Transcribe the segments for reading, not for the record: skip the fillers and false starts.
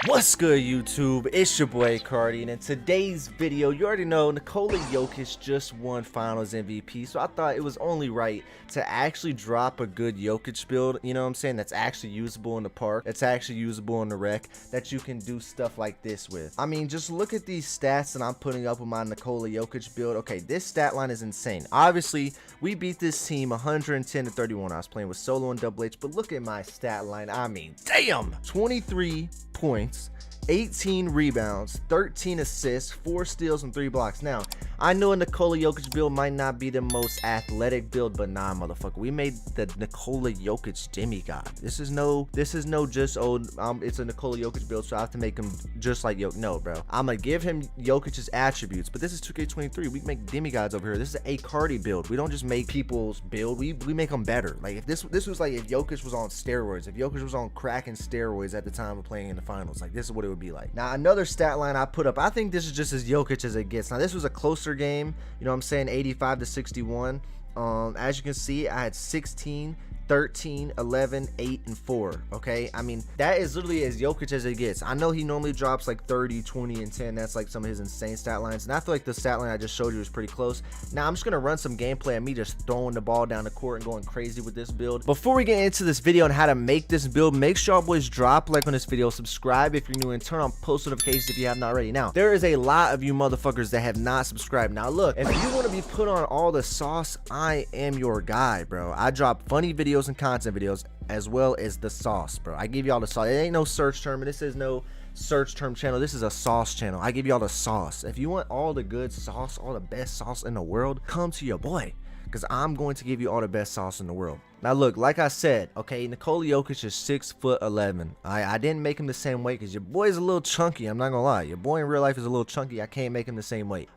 What's good, YouTube? It's your boy Cardi, and in today's video, you already know Nikola Jokic just won Finals MVP, so I thought it was only right to actually drop a good Jokic build, you know what I'm saying, that's actually usable in the park, that's actually usable in the rec, that you can do stuff like this with. I mean, just look at these stats that I'm putting up with my Nikola Jokic build. Okay, this stat line is insane. Obviously, we beat this team 110 to 31. I was playing with solo and double H, but look at my stat line. I mean, damn! 23 points, 18 rebounds, 13 assists, 4 steals, and 3 blocks. Now, I know a Nikola Jokic build might not be the most athletic build, but nah, motherfucker, we made the Nikola Jokic demigod. This is no just old. It's a Nikola Jokic build, so I have to make him just like Jokic. No, bro, I'm gonna give him Jokic's attributes, but this is 2K23. We make demigods over here. This is a Cardi build. We don't just make people's build. We make them better. Like if this was like if Jokic was on steroids, if Jokic was on crack and steroids at the time of playing in the finals, like this is what it would be like. Now, another stat line I put up, I think this is just as Jokic as it gets. Now, this was a closer game, you know what I'm saying, 85 to 61. As you can see, I had 16, 13, 11, 8, and 4. Okay, I mean, that is literally as Jokic as it gets. I know he normally drops like 30, 20, and 10. That's like some of his insane stat lines, and I feel like the stat line I just showed you was pretty close. Now I'm just gonna run some gameplay of me just throwing the ball down the court and going crazy with this build. Before we get into this video on how to make this build, make sure y'all boys drop a like on this video, subscribe if you're new, and turn on post notifications if you have not already. Now, there is a lot of you motherfuckers that have not subscribed. Now look, if you want to be put on all the sauce, I am your guy, bro. I drop funny videos and content videos as well as the sauce, bro. I give y'all the sauce. It ain't no search term, and this is no search term channel. This is a sauce channel. I give y'all the sauce. If you want all the good sauce, all the best sauce in the world, come to your boy, because I'm going to give you all the best sauce in the world. Now look, like I said, okay, Nikola Jokic is 6'11". I didn't make him the same weight because your boy is a little chunky. I'm not gonna lie, your boy in real life is a little chunky. I can't make him the same weight.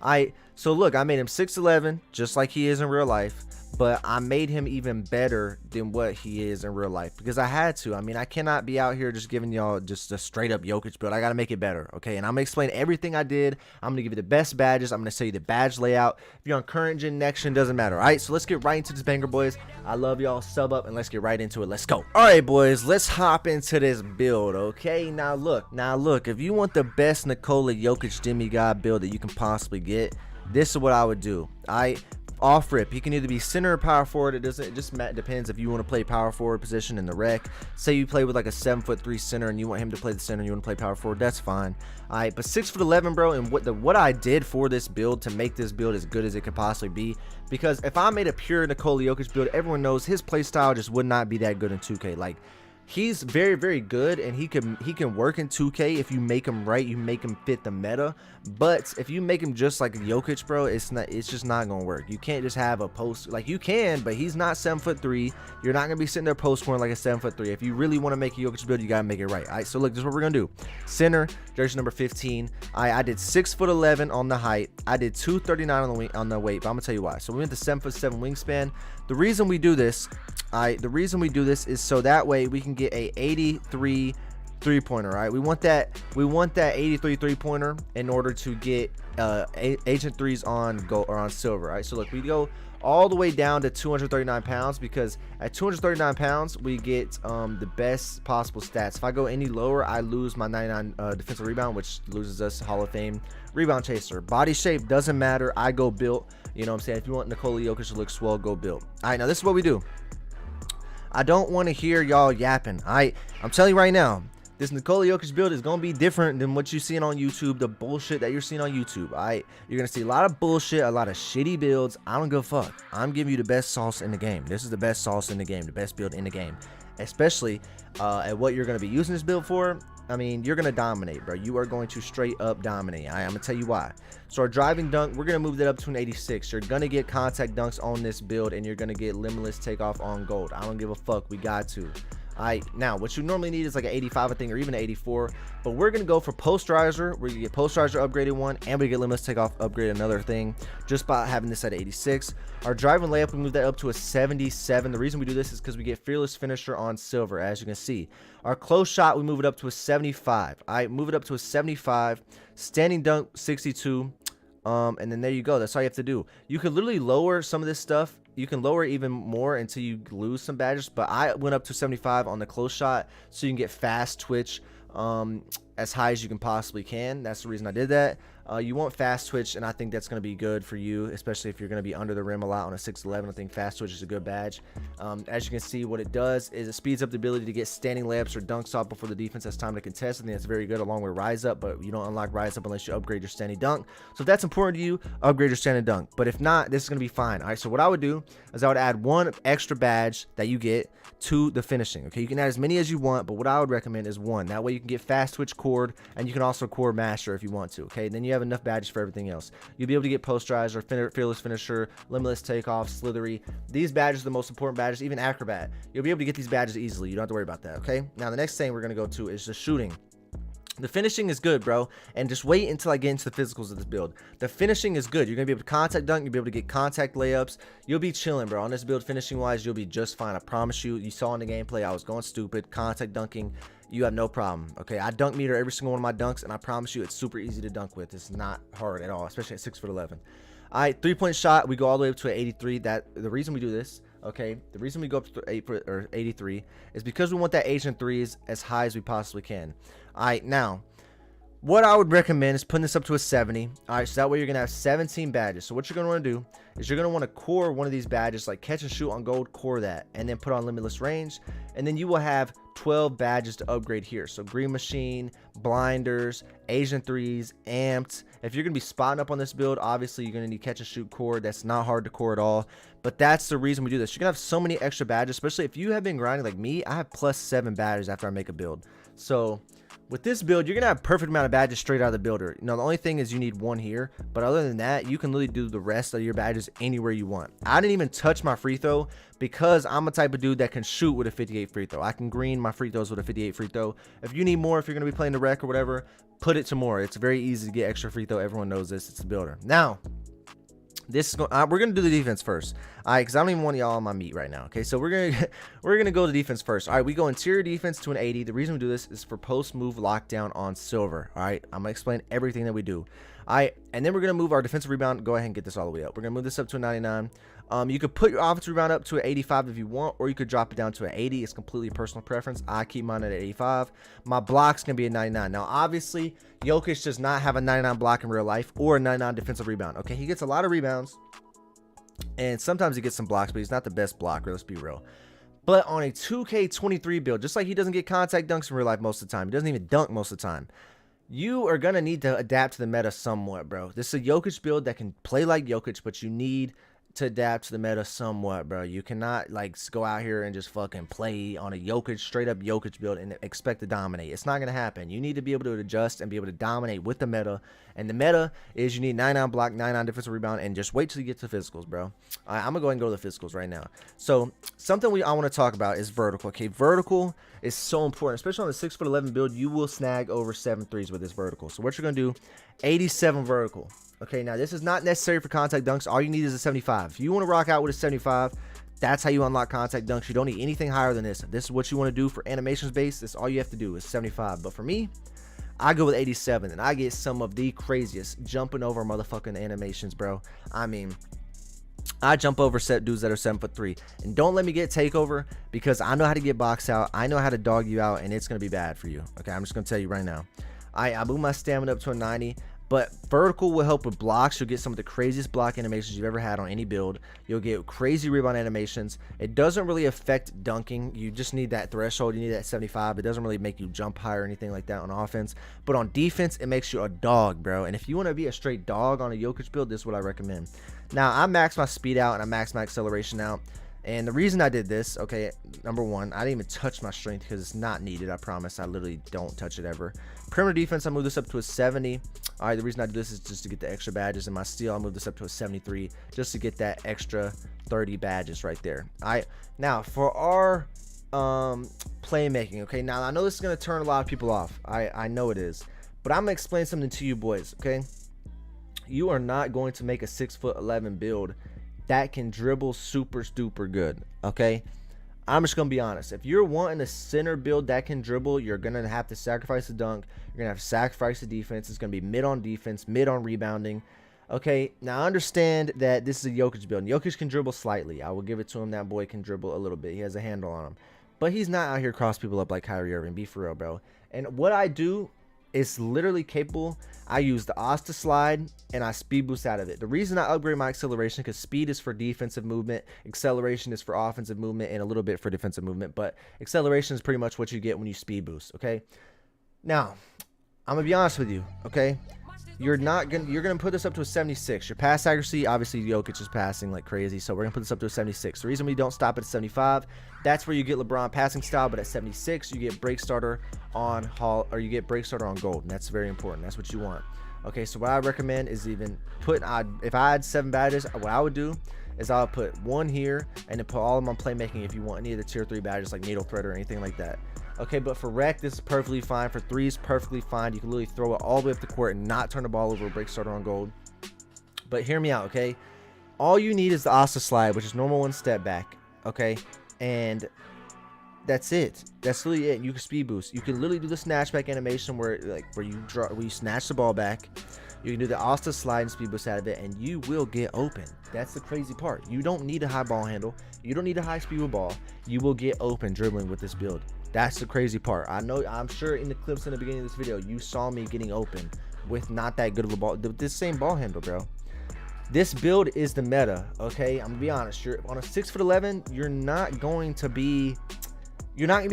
So look, I made him 6'11", just like he is in real life, but I made him even better than what he is in real life because I had to. I mean, I cannot be out here just giving y'all just a straight up Jokic build. I gotta make it better, okay? And I'm gonna explain everything I did. I'm gonna give you the best badges. I'm gonna show you the badge layout. If you're on current gen, next gen, doesn't matter. All right, so let's get right into this banger, boys. I love y'all. Sub up and let's get right into it. Let's go. All right, boys, let's hop into this build, okay? Now look, if you want the best Nikola Jokic demigod build that you can possibly get, this is what I would do. Off rip, he can either be center or power forward. It just depends if you want to play power forward position in the rec. Say you play with like a 7'3" center and you want him to play the center, you want to play power forward, that's fine. All right, but 6'11", bro, and what I did for this build to make this build as good as it could possibly be, because if I made a pure Nikola Jokic build, everyone knows his play style just would not be that good in 2K. Like, he's very, very good, and he can work in 2K if you make him right, you make him fit the meta. But if you make him just like Jokic, bro, it's just not gonna work. You can't just have a post, like you can, but he's not 7'3". You're not gonna be sitting there post scoring like a 7'3". If you really want to make a Jokic build, you gotta make it right. All right, so look, this is what we're gonna do. Center, jersey number 15. I did 6'11" on the height. I did 239 on the weight, but I'm gonna tell you why. So we went to 7'7" wingspan. The reason we do this is so that way we can get a 83 three-pointer. Right, we want that 83 three-pointer in order to get agent threes on gold or on silver. Right, so look, we go all the way down to 239 pounds because at 239 pounds we get the best possible stats. If I go any lower, I lose my 99 defensive rebound, which loses us Hall of Fame rebound chaser. Body shape doesn't matter. I go built. You know what I'm saying? If you want Nikola Jokic to look swell, go built. All right, now this is what we do. I don't want to hear y'all yapping. I'm telling you right now, this Nikola Jokic build is going to be different than what you're seeing on YouTube, the bullshit that you're seeing on YouTube. You're going to see a lot of bullshit, a lot of shitty builds. I don't give a fuck. I'm giving you the best sauce in the game. This is the best sauce in the game, the best build in the game. Especially at what you're going to be using this build for. I mean, you're going to dominate, bro. You are going to straight up dominate. I'm going to tell you why. So our driving dunk, we're going to move that up to an 86. You're going to get contact dunks on this build, and you're going to get limitless takeoff on gold. I don't give a fuck. We got to. Now what you normally need is like an 85, I think, or even an 84, but we're gonna go for posterizer. We're gonna get posterizer upgraded one, and we get limitless takeoff upgrade another thing just by having this at 86. Our driving layup, we move that up to a 77. The reason we do this is because we get fearless finisher on silver, as you can see. Our close shot, we move it up to a 75. Move it up to a 75. Standing dunk, 62. And then there you go. That's all you have to do. You could literally lower some of this stuff. You can lower even more until you lose some badges, but I went up to 75 on the close shot so you can get fast twitch as high as you can possibly can. That's the reason I did that. You want fast twitch, and I think that's going to be good for you, especially if you're going to be under the rim a lot on a 6'11". I think fast twitch is a good badge. As you can see, what it does is it speeds up the ability to get standing layups or dunks off before the defense has time to contest. I think that's very good, along with rise up, but you don't unlock rise up unless you upgrade your standing dunk. So if that's important to you, upgrade your standing dunk. But if not, this is going to be fine. All right, so what I would do is I would add one extra badge that you get to the finishing. Okay, you can add as many as you want, but what I would recommend is one. That way you can get fast twitch cord, and you can also core master if you want to. Okay, then you have enough badges for everything else. You'll be able to get posterizer, fearless finisher, limitless takeoff, slithery. These badges are the most important badges. Even acrobat, you'll be able to get these badges easily. You don't have to worry about that. Okay, now the next thing we're going to go to is the shooting. The finishing is good, bro, and just wait until I get into the physicals of this build. The finishing is good. You're going to be able to contact dunk. You'll be able to get contact layups. You'll be chilling, bro. On this build, finishing-wise, you'll be just fine. I promise you. You saw in the gameplay, I was going stupid. Contact dunking, you have no problem, okay? I dunk meter every single one of my dunks, and I promise you it's super easy to dunk with. It's not hard at all, especially at 6'11". All right, three-point shot, we go all the way up to an 83. The reason we do this, okay, the reason we go up to 83 is because we want that agent threes as high as we possibly can. All right, now, what I would recommend is putting this up to a 70. All right, so that way you're going to have 17 badges. So what you're going to want to do is you're going to want to core one of these badges, like catch and shoot on gold, core that, and then put on limitless range. And then you will have 12 badges to upgrade here. So green machine, blinders, Asian threes, amped. If you're going to be spotting up on this build, obviously you're going to need catch and shoot core. That's not hard to core at all. But that's the reason we do this. You're going to have so many extra badges, especially if you have been grinding like me. I have +7 badges after I make a build. So with this build, you're going to have a perfect amount of badges straight out of the builder. You know, the only thing is you need one here. But other than that, you can literally do the rest of your badges anywhere you want. I didn't even touch my free throw because I'm a type of dude that can shoot with a 58 free throw. I can green my free throws with a 58 free throw. If you need more, if you're going to be playing the rec or whatever, put it to more. It's very easy to get extra free throw. Everyone knows this. It's the builder. Now, this is we're gonna do the defense first, all right? Because I don't even want y'all on my meat right now. Okay, so we're gonna go to defense first. All right, we go interior defense to an 80. The reason we do this is for post move lockdown on silver. All right, I'm gonna explain everything that we do. All right, and then we're gonna move our defensive rebound. Go ahead and get this all the way up. We're gonna move this up to a 99. You could put your offensive rebound up to an 85 if you want, or you could drop it down to an 80. It's completely personal preference. I keep mine at 85. My block's gonna be a 99. Now, obviously, Jokic does not have a 99 block in real life or a 99 defensive rebound. Okay, he gets a lot of rebounds, and sometimes he gets some blocks, but he's not the best blocker. Let's be real. But on a 2K23 build, just like he doesn't get contact dunks in real life most of the time, he doesn't even dunk most of the time. You are gonna need to adapt to the meta somewhat, bro. This is a Jokic build that can play like Jokic, but you need to adapt to the meta somewhat, bro. You cannot like go out here and just fucking play on a Jokic, straight up Jokic build and expect to dominate. It's not gonna happen. You need to be able to adjust and be able to dominate with the meta. And the meta is you need 99 block, 99 defensive rebound, and just wait till you get to physicals, bro. I'm gonna go ahead and go to the physicals right now. So something I want to talk about is vertical. Okay, vertical is so important, especially on the 6'11" build. You will snag over 7 threes with this vertical. So what you're gonna do, 87 vertical. Okay, now this is not necessary for contact dunks. All you need is a 75. If you want to rock out with a 75, that's how you unlock contact dunks. You don't need anything higher than this. If this is what you want to do for animations base, that's all you have to do is 75. But for me, I go with 87, and I get some of the craziest jumping over motherfucking animations, bro. I mean, I jump over set dudes that are 7'3", and don't let me get takeover because I know how to get box out. I know how to dog you out, and it's gonna be bad for you. Okay, I'm just gonna tell you right now. I move my stamina up to a 90. But vertical will help with blocks. You'll get some of the craziest block animations you've ever had on any build. You'll get crazy rebound animations. It doesn't really affect dunking. You just need that threshold. You need that 75. It doesn't really make you jump high or anything like that on offense. But on defense, it makes you a dog, bro. And if you want to be a straight dog on a Jokic build, this is what I recommend. Now, I maxed my speed out and I maxed my acceleration out. And the reason I did this, okay, number one, I didn't even touch my strength because it's not needed. I promise. I literally don't touch it ever. Perimeter defense, I move this up to a 70. All right, the reason I do this is just to get the extra badges. And my steal, I'll move this up to a 73 just to get that extra 30 badges right there. All right, now for our playmaking, okay, now I know this is going to turn a lot of people off. I know it is. But I'm going to explain something to you boys, okay? You are not going to make a 6'11" build that can dribble super duper good, okay? I'm just gonna be honest. If you're wanting a center build that can dribble, you're gonna have to sacrifice the dunk. You're gonna have to sacrifice the defense. It's gonna be mid on defense, mid on rebounding. Okay, now I understand that this is a Jokic build. Jokic can dribble slightly. I will give it to him. That boy can dribble a little bit. He has a handle on him. But he's not out here cross people up like Kyrie Irving. Be for real, bro. And what I do is literally capable. I use the Asta slide and I speed boost out of it. The reason I upgrade my acceleration, because speed is for defensive movement, acceleration is for offensive movement, and a little bit for defensive movement, but acceleration is pretty much what you get when you speed boost. Okay, now I'm gonna be honest with you. Okay, you're gonna put this up to a 76. Your pass accuracy, obviously Jokic is passing like crazy, so we're gonna put this up to a 76. The reason we don't stop at 75, that's where you get LeBron passing style, but at 76 you get break starter on Hall, or you get break starter on gold, and that's very important. That's what you want. Okay, so what I recommend is even put, if I had 7 badges, what I would do is I would put 1 here and then put all of them on playmaking if you want any of the tier 3 badges like needle thread or anything like that. Okay, but for rec, this is perfectly fine. For threes, perfectly fine. You can literally throw it all the way up the court and not turn the ball over, break starter on gold. But hear me out, okay? All you need is the Asta slide, which is normal 1 step back, okay? And that's it. That's literally it. You can speed boost. You can literally do the snatch back animation where you snatch the ball back. You can do the Asta slide and speed boost out of it, and you will get open. That's the crazy part. You don't need a high ball handle. You don't need a high speed with ball. You will get open dribbling with this build. That's the crazy part. I know, I'm sure in the clips in the beginning of this video, you saw me getting open with not that good of a ball. This same ball handle, bro. This build is the meta, okay? I'm gonna be honest. You're on a 6'11", you're not going to be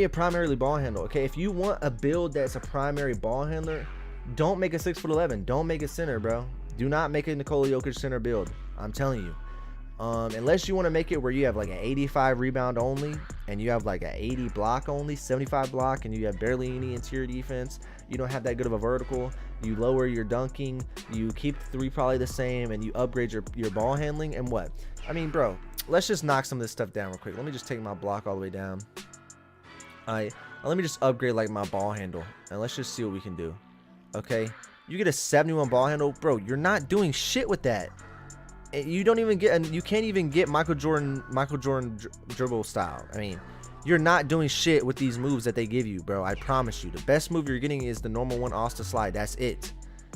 a primarily ball handle, okay? If you want a build that's a primary ball handler, don't make a 6'11". Don't make a center, bro. Do not make a Nikola Jokic center build. I'm telling you. Unless you want to make it where you have like an 85 rebound only, and you have like an 80 block only, 75 block, and you have barely any interior defense. You don't have that good of a vertical. You lower your dunking. You keep the 3 probably the same, and you upgrade your ball handling. And what? I mean, bro, let's just knock some of this stuff down real quick. Let me just take my block all the way down. Alright, let me just upgrade like my ball handle, and let's just see what we can do. Okay, you get a 71 ball handle, bro. You're not doing shit with that. You don't even get, and you can't even get Michael Jordan dribble style. I mean, you're not doing shit with these moves that they give you, bro. I promise you. The best move you're getting is the normal 1 Asta slide. That's it.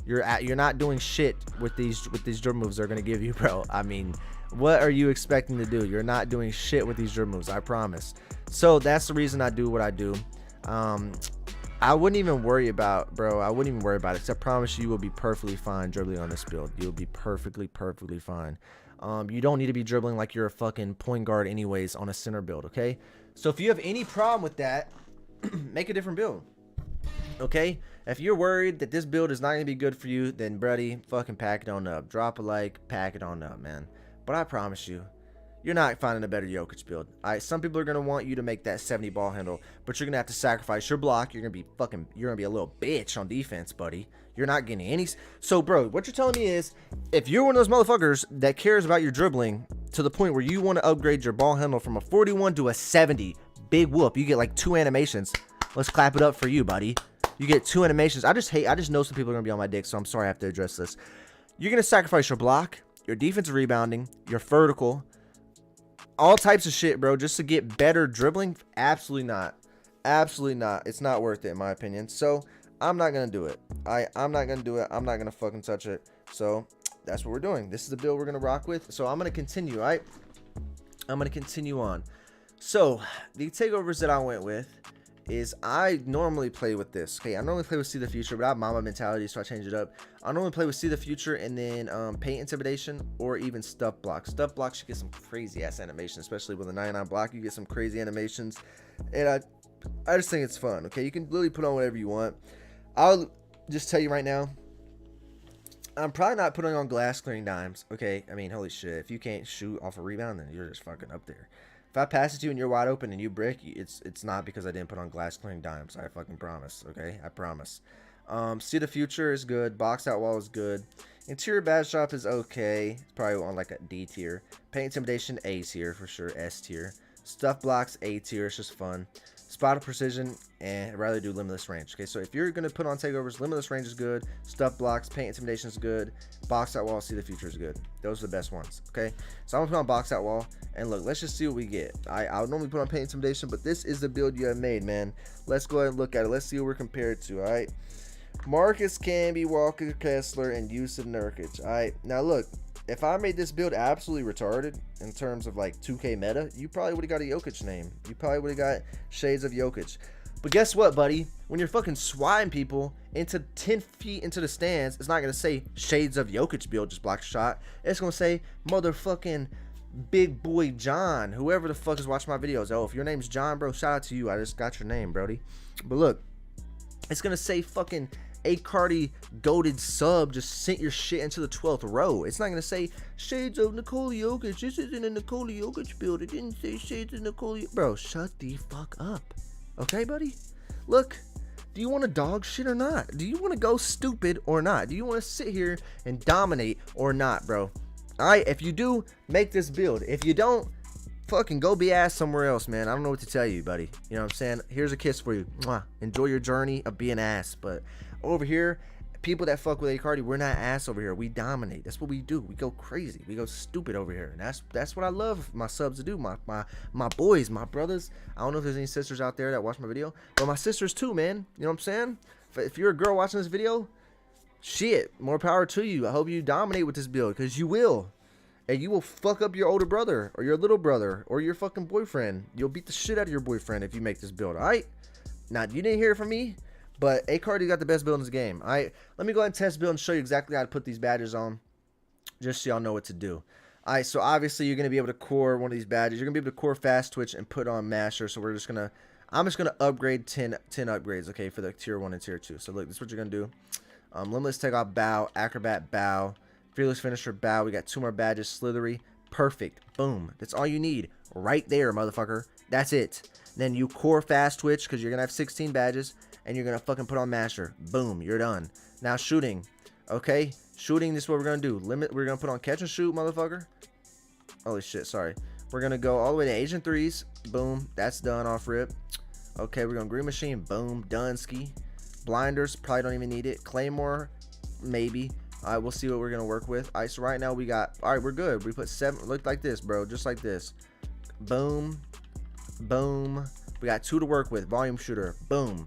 You're not doing shit with these dribble moves they're gonna give you, bro. I mean, what are you expecting to do? You're not doing shit with these dribble moves. I promise. So that's the reason I do what I do. I wouldn't even worry about, bro. I wouldn't even worry about it, because I promise you will be perfectly fine dribbling on this build. You'll be perfectly fine. You don't need to be dribbling like you're a fucking point guard anyways on a center build, okay? So if you have any problem with that, make a different build, okay? If you're worried that this build is not going to be good for you, then, buddy, fucking pack it on up. Drop a like, pack it on up, man. But I promise you, you're not finding a better Jokic build. Alright, some people are gonna want you to make that 70 ball handle, but you're gonna have to sacrifice your block. You're gonna be a little bitch on defense, buddy. You're not getting any. So, bro, what you're telling me is, if you're one of those motherfuckers that cares about your dribbling to the point where you want to upgrade your ball handle from a 41 to a 70, big whoop. You get like 2 animations. Let's clap it up for you, buddy. You get 2 animations. I just know some people are gonna be on my dick, so I'm sorry I have to address this. You're gonna sacrifice your block, your defensive rebounding, your vertical, all types of shit, bro, just to get better dribbling? Absolutely not. Absolutely not. It's not worth it, in my opinion. So I'm not gonna do it. I'm not gonna do it. I'm not gonna fucking touch it. So that's what we're doing. This is the build we're gonna rock with. So I'm gonna continue, all right? I'm gonna continue on. So the takeovers that I went with is, I normally play with this. Okay, I normally play with See the Future, but I have Mama mentality, so I change it up. I normally play with See the Future and then Paint Intimidation, or even Stuff Block. Stuff Blocks, you get some crazy ass animations, especially with a 99 block. You get some crazy animations, and I just think it's fun. Okay, you can literally put on whatever you want. I'll just tell you right now, I'm probably not putting on glass clearing dimes. Okay, I mean, holy shit, if you can't shoot off a rebound, then you're just fucking up there. If I pass it to you and you're wide open and you brick, it's not because I didn't put on glass clearing dimes. I fucking promise, okay? I promise. See the Future is good. Box out wall is good. Interior badge drop is okay. It's probably on like a D tier. Paint Intimidation, A tier for sure. S tier. Stuff Blocks, A tier. It's just fun. Spot of Precision, and I'd rather do Limitless Range. Okay, so if you're going to put on Takeovers, Limitless Range is good. Stuff Blocks, Paint Intimidation is good. Box out wall, See the Future is good. Those are the best ones, okay? So I'm going to put on Box out wall, and look, let's just see what we get. I would normally put on Paint Intimidation, but this is the build you have made, man. Let's go ahead and look at it. Let's see what we're compared to, all right? Marcus Camby, Walker Kessler, and Yusuf Nurkic. All right, now look, if I made this build absolutely retarded in terms of like 2K meta, you probably would have got a Jokic name. You probably would have got shades of Jokic. But guess what, buddy? When you're fucking swatting people into 10 feet into the stands, it's not going to say shades of Jokic build, just block shot. It's going to say motherfucking Big Boy John, whoever the fuck is watching my videos. Oh, if your name's John, bro, shout out to you. I just got your name, brody. But look, it's going to say fucking A Cardi goated sub just sent your shit into the 12th row. It's not going to say shades of Nikola Jokic. This isn't a Nikola Jokic build. It didn't say shades of Nikola. Bro, shut the fuck up. Okay, buddy? Look, do you want to dog shit or not? Do you want to go stupid or not? Do you want to sit here and dominate or not, bro? Alright, if you do, make this build. If you don't, fucking go be ass somewhere else, man. I don't know what to tell you, buddy. You know what I'm saying? Here's a kiss for you. Mwah. Enjoy your journey of being ass. But over here, people that fuck with A Cardi, we're not ass over here. We dominate. That's what we do. We go crazy. We go stupid over here. And that's what I love my subs to do. My boys, my brothers. I don't know if there's any sisters out there that watch my video, but my sisters too, man. You know what I'm saying? If you're a girl watching this video, shit, more power to you. I hope you dominate with this build, because you will. And you will fuck up your older brother or your little brother or your fucking boyfriend. You'll beat the shit out of your boyfriend if you make this build, alright? Now, you didn't hear it from me, but A Cardi got the best build in this game. Alright, let me go ahead and test build and show you exactly how to put these badges on, just so y'all know what to do. Alright, so obviously you're going to be able to core one of these badges. You're going to be able to core fast twitch and put on masher. So I'm just going to upgrade 10 upgrades, okay, for the tier 1 and tier 2. So look, this is what you're going to do. Limitless takeoff bow, acrobat bow, fearless finisher bow. We got 2 more badges, slithery, perfect, boom. That's all you need right there, motherfucker. That's it. Then you core fast twitch, because you're going to have 16 badges, and you're going to fucking put on masher. Boom, you're done. Now shooting, okay? Shooting, this is what we're going to do. We're going to put on catch and shoot, motherfucker. Holy shit, sorry. We're going to go all the way to Agent 3s. Boom, that's done off rip. Okay, we're going green machine. Boom, done ski. Blinders, probably don't even need it. Claymore, maybe. Alright, we'll see what we're going to work with. Alright, so right now we got, alright, we're good. We put 7, look like this, bro, just like this. Boom, boom. We got 2 to work with. Volume shooter, boom.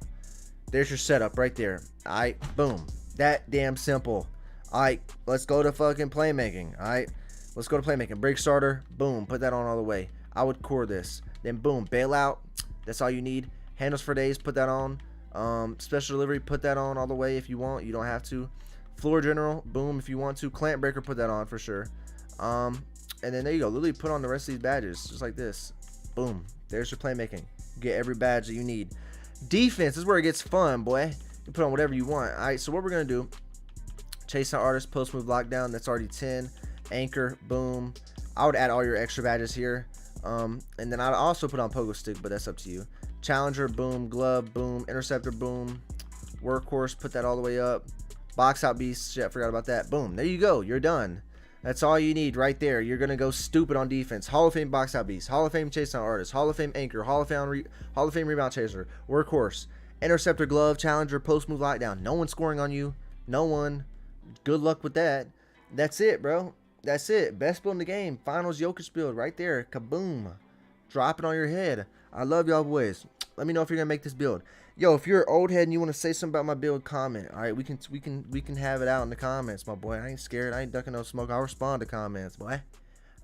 There's your setup right there. Alright, boom. That damn simple. Alright, let's go to fucking playmaking. Alright, let's go to playmaking. Break starter, boom, put that on all the way. I would core this. Then boom, bailout, that's all you need. Handles for days, put that on. Special delivery, put that on all the way if you want. You don't have to. Floor general, boom, if you want to. Clamp breaker, put that on for sure. And then there you go. Literally put on the rest of these badges just like this. Boom, there's your playmaking. Get every badge that you need. Defense is where it gets fun, boy. You put on whatever you want. All right, so what we're gonna do, chase out artist, post move lockdown, that's already 10. Anchor, boom. I would add all your extra badges here. And then I'd also put on pogo stick, but that's up to you. Challenger, boom. Glove, boom. Interceptor, boom. Workhorse, put that all the way up. Box out beast, shit, I forgot about that. Boom, there you go, you're done. That's all you need right there. You're gonna go stupid on defense. Hall of Fame box out beast, Hall of Fame chase down artist, Hall of Fame anchor, Hall of Fame rebound chaser, workhorse, interceptor, glove, challenger, post move lockdown. No one scoring on you. No one. Good luck with that. That's it, bro. That's it. Best build in the game. Finals Jokic build right there. Kaboom. Drop it on your head. I love y'all boys. Let me know if you're gonna make this build. Yo, if you're an old head and you want to say something about my build, comment. All right, we can have it out in the comments, my boy. I ain't scared. I ain't ducking no smoke. I'll respond to comments, boy.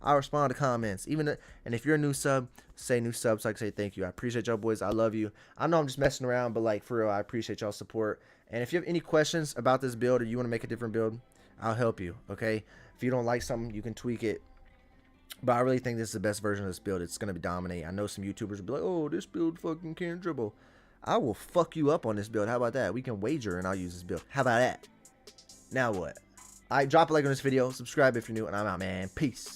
I'll respond to comments. And if you're a new sub, say new sub so I can say thank you. I appreciate y'all boys. I love you. I know I'm just messing around, but like for real, I appreciate y'all's support. And if you have any questions about this build or you want to make a different build, I'll help you. Okay. If you don't like something, you can tweak it. But I really think this is the best version of this build. It's going to be dominate. I know some YouTubers will be like, oh, this build fucking can't dribble. I will fuck you up on this build. How about that? We can wager and I'll use this build. How about that? Now what? Alright, drop a like on this video. Subscribe if you're new. And I'm out, man. Peace.